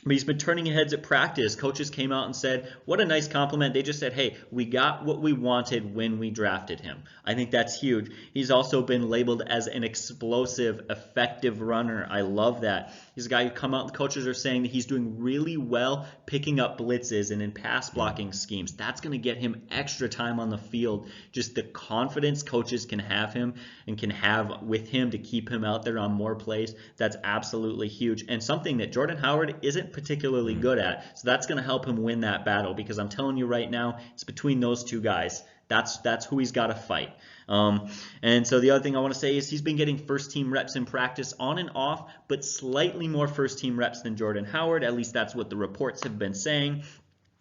but he's been turning heads at practice. Coaches came out and said, what a nice compliment. They just said, hey, we got what we wanted when we drafted him. I think that's huge. He's also been labeled as an explosive, effective runner. I love that. He's a guy who come out and the coaches are saying that he's doing really well picking up blitzes and in pass blocking schemes. That's going to get him extra time on the field. Just the confidence coaches can have him and can have with him to keep him out there on more plays. That's absolutely huge and something that Jordan Howard isn't particularly good at. So that's going to help him win that battle because I'm telling you right now, it's between those two guys. That's who he's got to fight. And so the other thing I want to say is he's been getting first team reps in practice on and off, but slightly more first team reps than Jordan Howard. At least that's what the reports have been saying.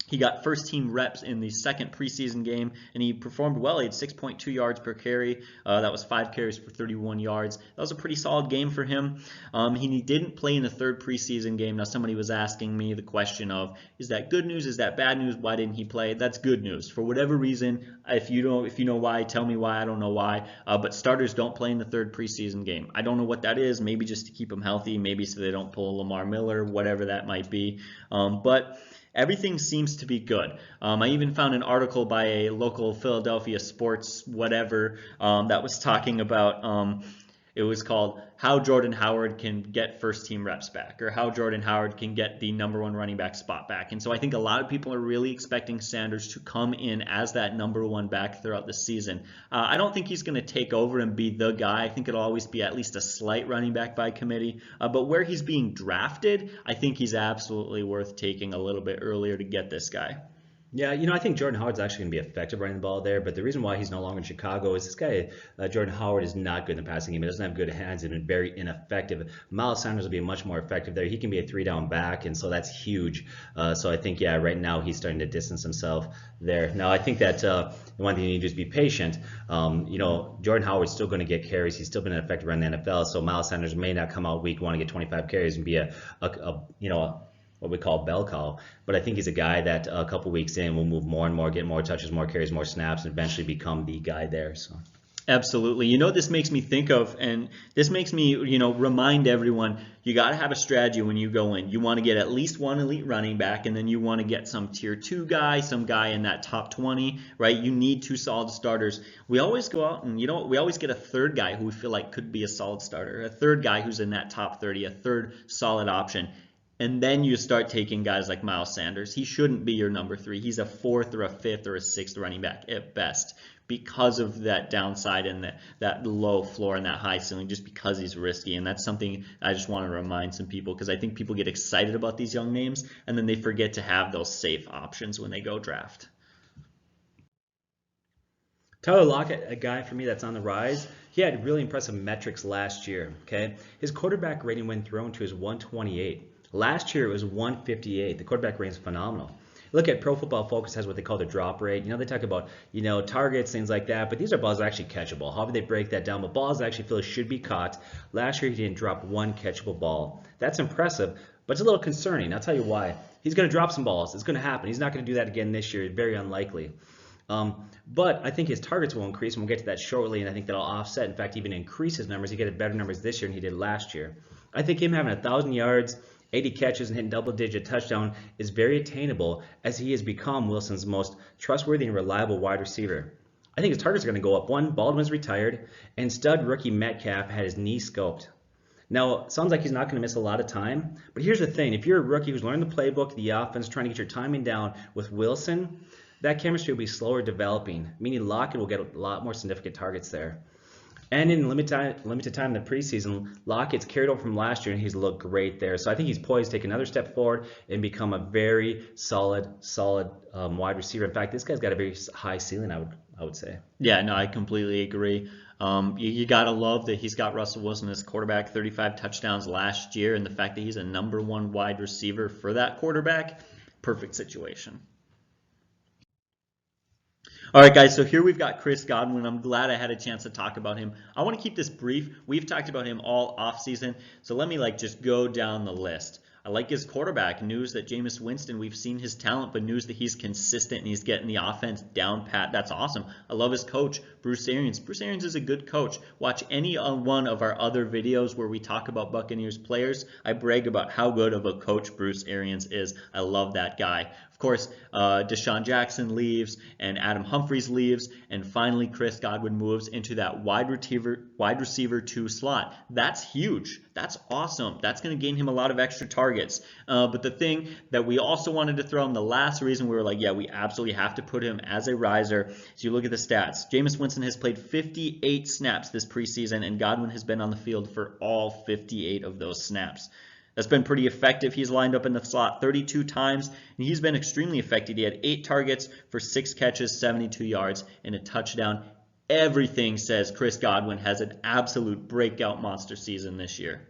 He got first team reps in the second preseason game, and he performed well. He had 6.2 yards per carry. That was 5 carries for 31 yards. That was a pretty solid game for him. He didn't play in the third preseason game. Now, somebody was asking me the question of, is that good news? Is that bad news? Why didn't he play? That's good news. For whatever reason, if you know why, tell me why. I don't know why. But starters don't play in the third preseason game. I don't know what that is. Maybe just to keep them healthy. Maybe so they don't pull Lamar Miller, whatever that might be. But everything seems to be good. I even found an article by a local Philadelphia sports whatever that was talking about, it was called How Jordan Howard Can Get First Team Reps Back, or How Jordan Howard Can Get the #1 running back spot back. And so I think a lot of people are really expecting Sanders to come in as that #1 back throughout the season. I don't think he's going to take over and be the guy. I think it'll always be at least a slight running back by committee. But where he's being drafted, I think he's absolutely worth taking a little bit earlier to get this guy. Yeah, I think Jordan Howard's actually going to be effective running the ball there, but the reason why he's no longer in Chicago is this guy, Jordan Howard, is not good in the passing game. He doesn't have good hands and been very ineffective. Miles Sanders will be much more effective there. He can be a 3-down back, and so that's huge. So I think, yeah, right now he's starting to distance himself there. Now, I think that one thing you need to do is be patient. Jordan Howard's still going to get carries. He's still been an effective run in the NFL, so Miles Sanders may not come out week one and get 25 carries and be a what we call bell cow. But I think he's a guy that a couple weeks in will move more and more, get more touches, more carries, more snaps, and eventually become the guy there. So. Absolutely. This makes me think of, and this makes me, remind everyone, you got to have a strategy when you go in. You want to get at least one elite running back, and then you want to get some tier 2 guy, some guy in that top 20, right? You need 2 solid starters. We always go out and, we always get a third guy who we feel like could be a solid starter, a third guy who's in that top 30, a third solid option. And then you start taking guys like Miles Sanders. He shouldn't be your number 3. He's a 4th or a 5th or a 6th running back at best because of that downside and that low floor and that high ceiling, just because he's risky. And that's something I just want to remind some people, because I think people get excited about these young names and then they forget to have those safe options when they go draft. Tyler Lockett, a guy for me that's on the rise. He had really impressive metrics last year. Okay, his quarterback rating when thrown to is 128. Last year it was 158. The quarterback rating is phenomenal. Look at Pro Football Focus has what they call the drop rate. They talk about, targets, things like that, but these are balls that are actually catchable. However they break that down, but balls that actually feel should be caught. Last year he didn't drop one catchable ball. That's impressive, but it's a little concerning. I'll tell you why. He's going to drop some balls. It's going to happen. He's not going to do that again this year. Very unlikely. But I think his targets will increase, and we'll get to that shortly, and I think that'll offset, in fact, even increase his numbers. He got better numbers this year than he did last year. I think him having 1,000 yards, 80 catches, and hitting double-digit touchdown is very attainable, as he has become Wilson's most trustworthy and reliable wide receiver. I think his targets are going to go up. One, Baldwin's retired, and stud rookie Metcalf had his knee scoped. Now, it sounds like he's not going to miss a lot of time, but here's the thing. If you're a rookie who's learned the playbook, the offense, trying to get your timing down with Wilson, that chemistry will be slower developing, meaning Lockett will get a lot more significant targets there. And in limited time in the preseason, Lockett's carried over from last year, and he's looked great there. So I think he's poised to take another step forward and become a very solid wide receiver. In fact, this guy's got a very high ceiling, I would say. Yeah, no, I completely agree. You got to love that he's got Russell Wilson as quarterback, 35 touchdowns last year, and the fact that he's a number 1 wide receiver for that quarterback, perfect situation. All right, guys, so here we've got Chris Godwin. I'm glad I had a chance to talk about him. I want to keep this brief. We've talked about him all offseason, so let me just go down the list. I like his quarterback. News that Jameis Winston, we've seen his talent, but news that he's consistent and he's getting the offense down pat. That's awesome. I love his coach, Bruce Arians. Bruce Arians is a good coach. Watch any one of our other videos where we talk about Buccaneers players. I brag about how good of a coach Bruce Arians is. I love that guy. Of course, Deshaun Jackson leaves and Adam Humphries leaves, and finally Chris Godwin moves into that wide receiver 2 slot. That's huge. That's awesome. That's going to gain him a lot of extra targets. But the thing that we also wanted to throw in, the last reason we were like, yeah, we absolutely have to put him as a riser, is you look at the stats. Jameis Winston has played 58 snaps this preseason, and Godwin has been on the field for all 58 of those snaps. That's been pretty effective. He's lined up in the slot 32 times, and he's been extremely effective. He had 8 targets for 6 catches, 72 yards, and a touchdown. Everything says Chris Godwin has an absolute breakout monster season this year.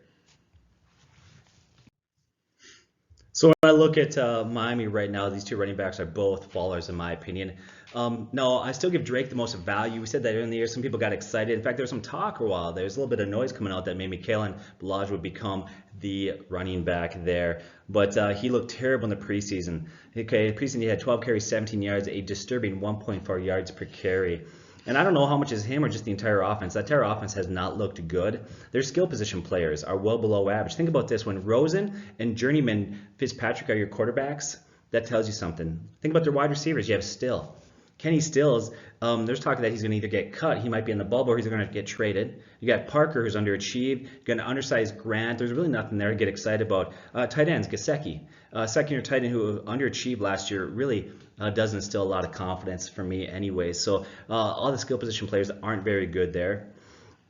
So when I look at Miami right now, these 2 running backs are both fallers in my opinion. No, I still give Drake the most value. We said that in the year, some people got excited. In fact, there was some talk for a while. There was a little bit of noise coming out that maybe Kalen Ballage would become the running back there. But he looked terrible in the preseason. Okay, preseason he had 12 carries, 17 yards, a disturbing 1.4 yards per carry. And I don't know how much is him or just the entire offense. That entire offense has not looked good. Their skill position players are well below average. Think about this. When Rosen and Journeyman Fitzpatrick are your quarterbacks, that tells you something. Think about their wide receivers. You have Still. Kenny Stills, there's talk that he's going to either get cut, he might be in the bubble, or he's going to get traded. You got Parker, who's underachieved. You got an undersized Grant. There's really nothing there to get excited about. Tight ends, Gesicki, second-year tight end who underachieved last year, really does instill a lot of confidence for me anyway. So all the skill position players aren't very good there.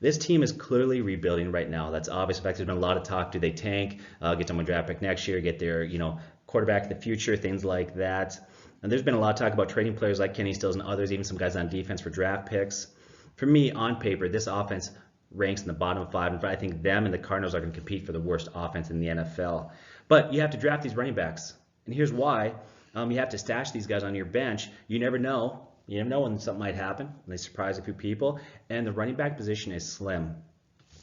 This team is clearly rebuilding right now. That's obvious. In fact, there's been a lot of talk. Do they tank, get someone draft pick next year, get their quarterback of the future, things like that. And there's been a lot of talk about trading players like Kenny Stills and others, even some guys on defense for draft picks. For me, on paper, this offense ranks in the bottom 5, and I think them and the Cardinals are going to compete for the worst offense in the NFL. But you have to draft these running backs, and here's why. You have to stash these guys on your bench. You never know. You never know when something might happen, and they surprise a few people. And the running back position is slim,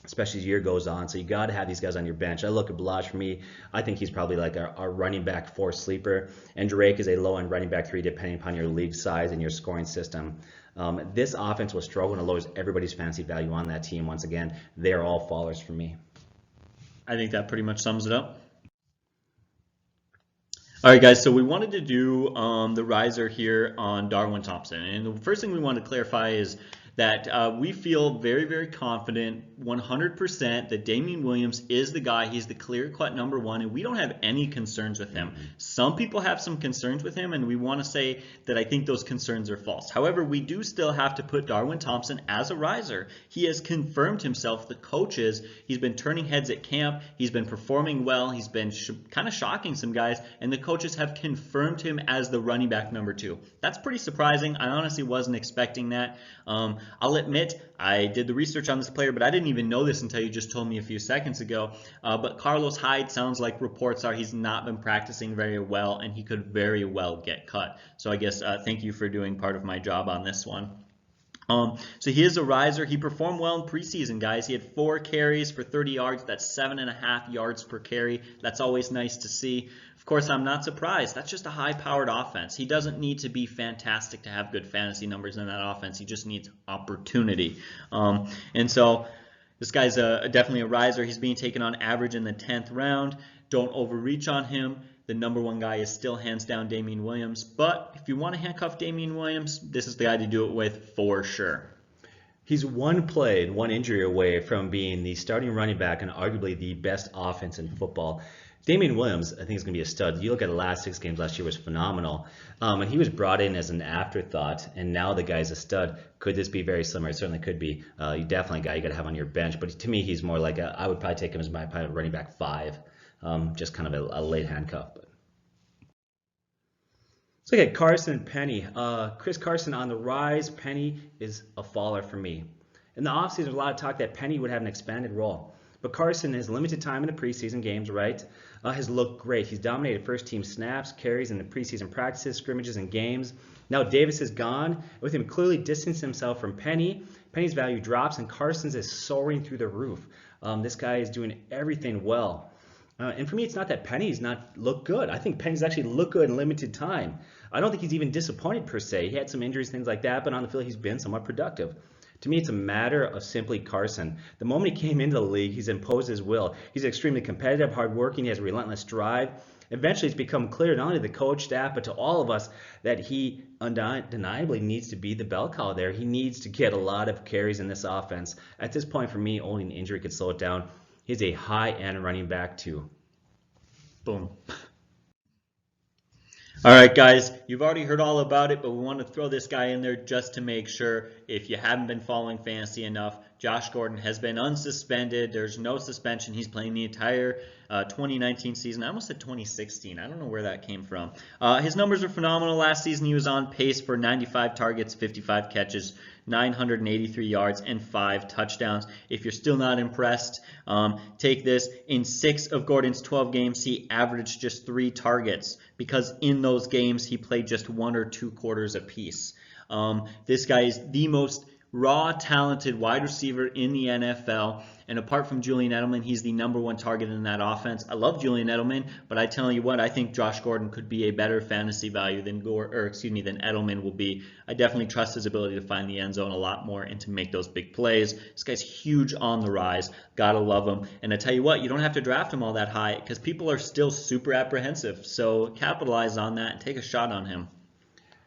especially as the year goes on. So you got to have these guys on your bench. I look at Ballage for me. I think he's probably like a running back 4 sleeper, and Drake is a low-end running back 3, depending upon your league size and your scoring system. This offense will struggle and it lowers everybody's fantasy value on that team. Once again, they're all fallers for me. I think that pretty much sums it up. All right, guys, so we wanted to do the riser here on Darwin Thompson. And the first thing we want to clarify is that we feel very, very confident 100% that Damien Williams is the guy. He's the clear-cut number 1, and we don't have any concerns with him. Some people have some concerns with him, and we want to say that I think those concerns are false. However, we do still have to put Darwin Thompson as a riser. He has confirmed himself. The coaches, he's been turning heads at camp. He's been performing well. He's been kind of shocking some guys, and the coaches have confirmed him as the running back number 2. That's pretty surprising. I honestly wasn't expecting that. I'll admit I did the research on this player, but I didn't even know this until you just told me a few seconds ago. But Carlos Hyde, sounds like reports are he's not been practicing very well, and he could very well get cut. So I guess thank you for doing part of my job on this one. So he is a riser. He performed well in preseason, guys. He had 4 carries for 30 yards. That's 7.5 yards per carry. That's always nice to see. Of course, I'm not surprised. That's just a high-powered offense. He doesn't need to be fantastic to have good fantasy numbers in that offense. He just needs opportunity. And so this guy's definitely a riser. He's being taken on average in the 10th round. Don't overreach on him. The number 1 guy is still hands down Damien Williams. But if you want to handcuff Damien Williams, this is the guy to do it with for sure. He's one play and one injury away from being the starting running back and arguably the best offense in football. Damien Williams, I think, is going to be a stud. You look at the last 6 games last year, was phenomenal. And he was brought in as an afterthought, and now the guy's a stud. Could this be very similar? It certainly could be. You definitely a guy you got to have on your bench. But to me, he's more like I would probably take him as my running back 5. Just kind of a late handcuff. But let's look at Carson and Penny. Chris Carson on the rise. Penny is a faller for me. In the offseason, there's a lot of talk that Penny would have an expanded role. But Carson has limited time in the preseason games, right? Has looked great. He's dominated first-team snaps, carries in the preseason practices, scrimmages, and games. Now Davis is gone. With him clearly distancing himself from Penny, Penny's value drops, and Carson's is soaring through the roof. This guy is doing everything well. And for me, it's not that Penny's not looked good. I think Penny's actually looked good in limited time. I don't think he's even disappointed per se. He had some injuries, things like that, but on the field he's been somewhat productive. To me, it's a matter of simply Carson. The moment he came into the league, he's imposed his will. He's extremely competitive, hardworking, he has a relentless drive. Eventually, it's become clear not only to the coach, staff, but to all of us that he undeniably needs to be the bell cow there. He needs to get a lot of carries in this offense. At this point, for me, only an injury could slow it down. He's a high-end running back, too. Boom. All right, guys, you've already heard all about it, but we want to throw this guy in there just to make sure. If you haven't been following fantasy enough, Josh Gordon has been unsuspended. There's no suspension. He's playing the entire 2019 season. I almost said 2016. I don't know where that came from. His numbers are phenomenal. Last season, he was on pace for 95 targets, 55 catches, 983 yards, and 5 touchdowns. If you're still not impressed, take this. In 6 of Gordon's 12 games, he averaged just 3 targets because in those games, he played just 1 or 2 quarters apiece. This guy is the most raw, talented wide receiver in the NFL. And apart from Julian Edelman, he's the number 1 target in that offense. I love Julian Edelman, but I tell you what, I think Josh Gordon could be a better fantasy value than than Edelman will be. I definitely trust his ability to find the end zone a lot more and to make those big plays. This guy's huge on the rise. Gotta love him. And I tell you what, you don't have to draft him all that high because people are still super apprehensive. So capitalize on that and take a shot on him.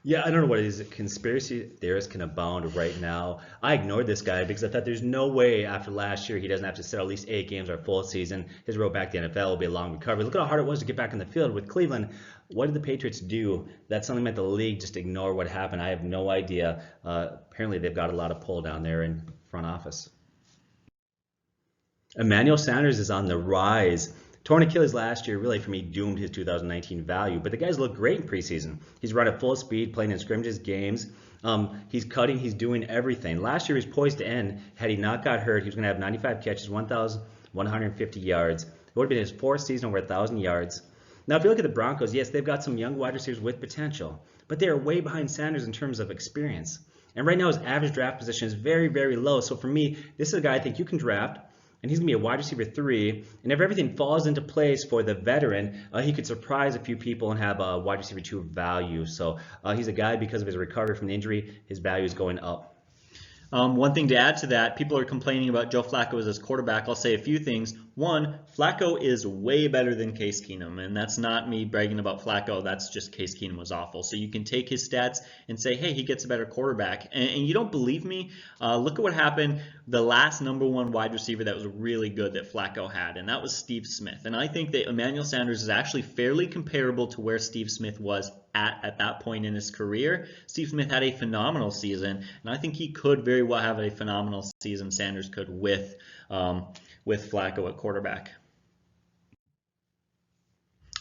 Yeah, I don't know what it is. Conspiracy theorists can abound right now. I ignored this guy because I thought there's no way after last year he doesn't have to sit at least 8 games or a full season. His road back to the NFL will be a long recovery. Look at how hard it was to get back in the field with Cleveland. What did the Patriots do? That's something that the league just ignore what happened. I have no idea. Apparently they've got a lot of pull down there in front office. Emmanuel Sanders is on the rise. Torn Achilles last year really, for me, doomed his 2019 value. But the guy's looked great in preseason. He's run at full speed, playing in scrimmages games. He's cutting. He's doing everything. Last year he was poised to end. Had he not got hurt, he was going to have 95 catches, 1,150 yards. It would have been his fourth season over 1,000 yards. Now, if you look at the Broncos, yes, they've got some young wide receivers with potential, but they are way behind Sanders in terms of experience. And right now his average draft position is very, very low. So for me, this is a guy I think you can draft, and he's going to be a wide receiver 3. And if everything falls into place for the veteran, he could surprise a few people and have a wide receiver 2 value. So he's a guy, because of his recovery from the injury, his value is going up. One thing to add to that, people are complaining about Joe Flacco as his quarterback. I'll say a few things. One, Flacco is way better than Case Keenum, and that's not me bragging about Flacco. That's just Case Keenum was awful. So you can take his stats and say, hey, he gets a better quarterback. And you don't believe me? Look at what happened the last #1 wide receiver that was really good that Flacco had, and that was Steve Smith. And I think that Emmanuel Sanders is actually fairly comparable to where Steve Smith was at that point in his career. Steve Smith had a phenomenal season, and I think he could very well have a phenomenal season. Sanders could with Flacco at quarterback.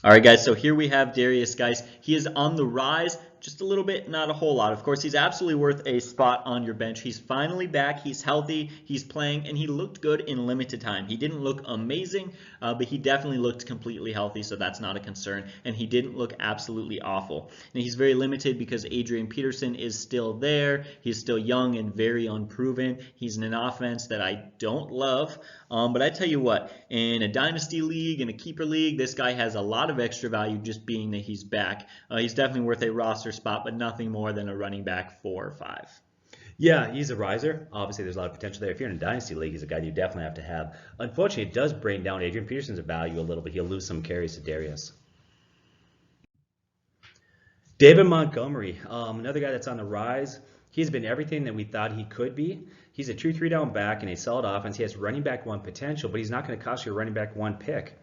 All right, guys, so here we have Darius, guys. He is on the rise just a little bit, not a whole lot. Of course, he's absolutely worth a spot on your bench. He's finally back. He's healthy. He's playing, and he looked good in limited time. He didn't look amazing, but he definitely looked completely healthy, so that's not a concern. And he didn't look absolutely awful. And he's very limited because Adrian Peterson is still there. He's still young and very unproven. He's in an offense that I don't love. But I tell you what, in a dynasty league, in a keeper league, this guy has a lot of extra value just being that he's back. He's definitely worth a roster spot, but nothing more than a running back 4 or 5. Yeah, he's a riser. Obviously, there's a lot of potential there. If you're in a dynasty league, he's a guy you definitely have to have. Unfortunately, it does bring down Adrian Peterson's value a little bit. He'll lose some carries to Darius. David Montgomery, another guy that's on the rise. He's been everything that we thought he could be. He's a true 3-down back in a solid offense. He has running back 1 potential, but he's not going to cost you a running back 1 pick.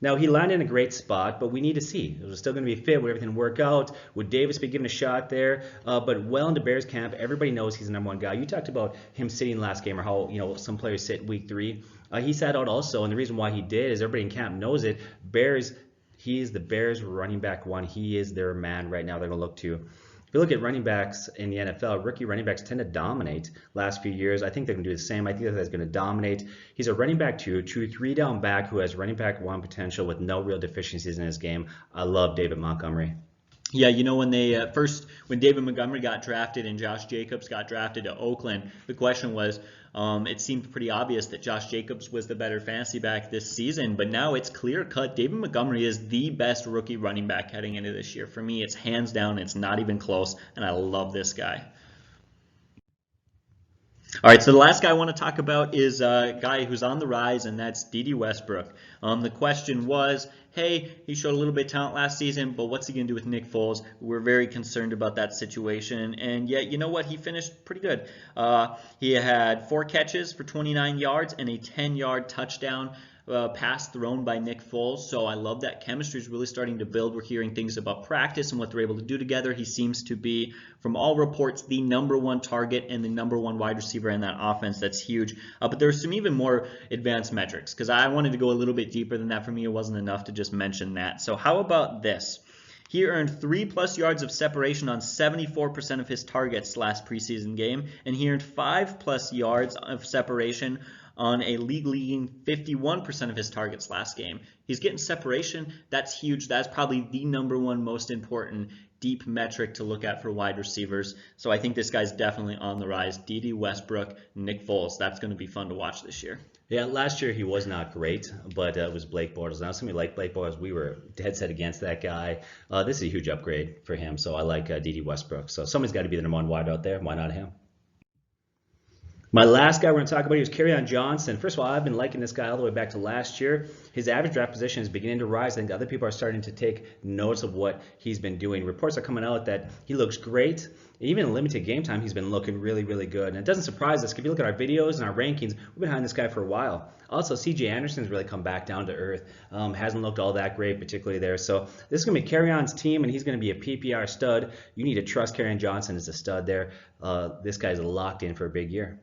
Now, he landed in a great spot, but we need to see. It was still going to be fit. Would everything work out? Would Davis be given a shot there? But well into Bears camp, everybody knows he's the #1 guy. You talked about him sitting last game, or how some players sit week 3. He sat out also, and the reason why he did is everybody in camp knows it. He is the Bears running back 1. He is their man right now they're going to look to. If you look at running backs in the NFL, rookie running backs tend to dominate last few years. I think they're going to do the same. I think that that's going to dominate. He's a running back 2, true 3-down back who has running back 1 potential with no real deficiencies in his game. I love David Montgomery. Yeah, when they when David Montgomery got drafted and Josh Jacobs got drafted to Oakland, the question was, it seemed pretty obvious that Josh Jacobs was the better fantasy back this season, but now it's clear cut. David Montgomery is the best rookie running back heading into this year. For me, it's hands down. It's not even close, and I love this guy. All right, so the last guy I want to talk about is a guy who's on the rise, and that's Dede Westbrook. The question was, hey, he showed a little bit of talent last season, but what's he going to do with Nick Foles? We're very concerned about that situation, and yet, you know what? He finished pretty good. He had 4 catches for 29 yards and a 10-yard touchdown pass thrown by Nick Foles. So I love that chemistry is really starting to build. We're hearing things about practice and what they're able to do together. He seems to be, from all reports, the #1 target and the #1 wide receiver in that offense. That's huge. But there's some even more advanced metrics, because I wanted to go a little bit deeper than that. For me, it wasn't enough to just mention that. So how about this? He earned 3+ yards of separation on 74% of his targets last preseason game, and he earned 5+ yards of separation on a league-leading 51% of his targets last game. He's getting separation. That's huge. That's probably the #1 most important deep metric to look at for wide receivers. So I think this guy's definitely on the rise. Dede Westbrook, Nick Foles. That's going to be fun to watch this year. Yeah, last year he was not great, but it was Blake Bortles. Now, somebody like Blake Bortles, we were dead set against that guy. This is a huge upgrade for him, so I like Dede Westbrook. So somebody's got to be the #1 wide out there. Why not him? My last guy we're going to talk about here is Kerryon Johnson. First of all, I've been liking this guy all the way back to last year. His average draft position is beginning to rise. I think other people are starting to take notice of what he's been doing. Reports are coming out that he looks great. Even in limited game time, he's been looking really, really good. And it doesn't surprise us. If you look at our videos and our rankings, we've been behind this guy for a while. Also, C.J. Anderson's really come back down to earth. Hasn't looked all that great, particularly there. So this is going to be Kerryon's team, and he's going to be a PPR stud. You need to trust Kerryon Johnson as a stud there. This guy's locked in for a big year.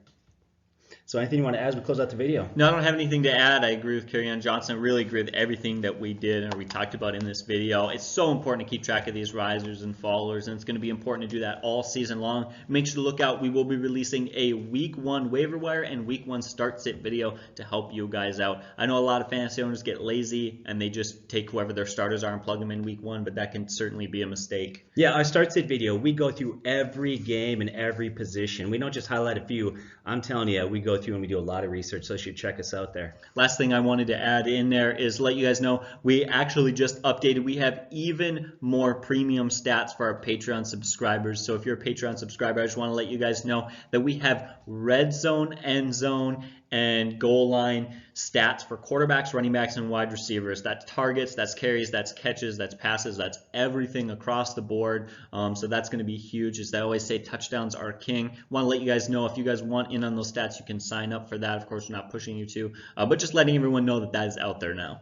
So anything you want to add as we close out the video? No, I don't have anything to add. I agree with Kerryon Johnson. I really agree with everything that we did and we talked about in this video. It's so important to keep track of these risers and fallers, and it's going to be important to do that all season long. Make sure to look out. We will be releasing a Week 1 waiver wire and Week 1 start sit video to help you guys out. I know a lot of fantasy owners get lazy and they just take whoever their starters are and plug them in Week 1, but that can certainly be a mistake. Yeah, our start sit video, we go through every game and every position. We don't just highlight a few. I'm telling you, we go through and we do a lot of research, so you should check us out there. Last thing I wanted to add in there is let you guys know we actually just updated. We have even more premium stats for our Patreon subscribers. So if you're a Patreon subscriber, I just want to let you guys know that we have red zone, end zone, and goal line stats for quarterbacks, running backs, and wide receivers. That's targets, that's carries, that's catches, that's passes, that's everything across the board. So that's going to be huge. As I always say, touchdowns are king. Want to let you guys know if you guys want in on those stats, you can sign up for that. Of course, we're not pushing you to, but just letting everyone know that that is out there now.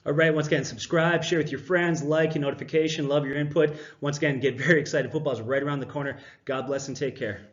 All right, once again, subscribe, share with your friends, like your notification, love your input. Once again, get very excited. Football's right around the corner. God bless and take care.